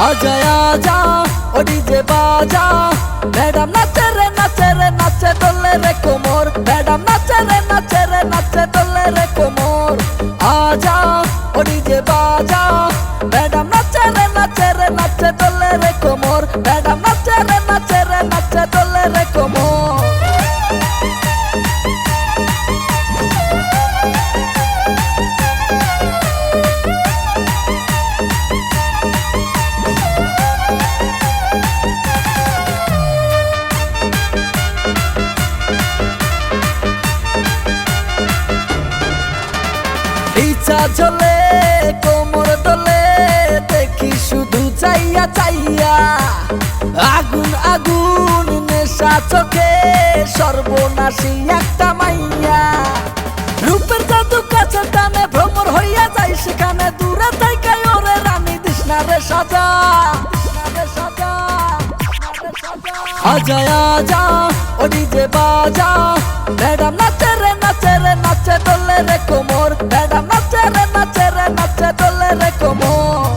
आजा आजा ओ डीजे बाजा मैडम नाचे रे नाचे डोले रे कोमर मैडम नाचे रे नाचे डोले रे कोमर आजा ओ डीजे बाजा मैडम नाचे रे नाचे डोले रे कोमर मैडम नाचे रे नाचे डोले रे कोमर ইচ্ছা চলে কোমর দোলে দেখি শুধু চাইয়া চাইয়া আগুন আগুন নেশা চোখে সর্বনাশী একটা মাইয়া রূপের জাদু কাছে টানে ভ্রমর হইয়া যাই সেখানে দূরে থাইকা ওরে রানী দিশনা রে সাজা आजा आजा ओ डीजे बाजा मैडम नाचे रे नाचे डोले रे कोमर मैडम नाचे रे नाचे डोले रे कोमर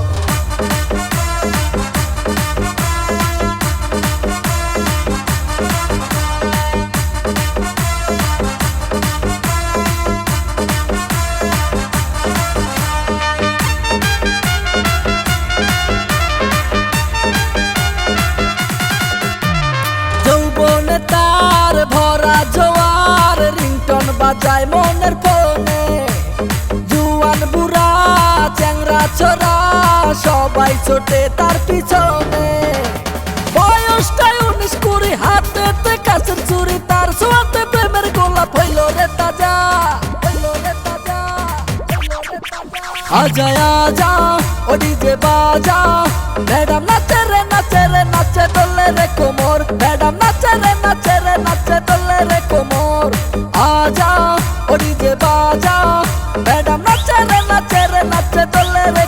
যৌবনে তার ভরা জোয়ার রিংটন বাজায় মনের ফোনে জুয়ান বুড়া চ্যাংরা ছোরা সবাই ছোটে তার পিছনে বয়সটাই 19-20 হাতেতে কাছের চুরি তার ছোঁয়াতে প্রেমের গোলাপ হইল রে তাজা आजा आजा ओ डीजे बाजा मैडम नाचे रे नाचे डोले रे कोमर मैडम नाचे रे नाचे डोले रे कोमर आजा ओ डीजे बाजा मैडम नाचे रे नाचे डोले रे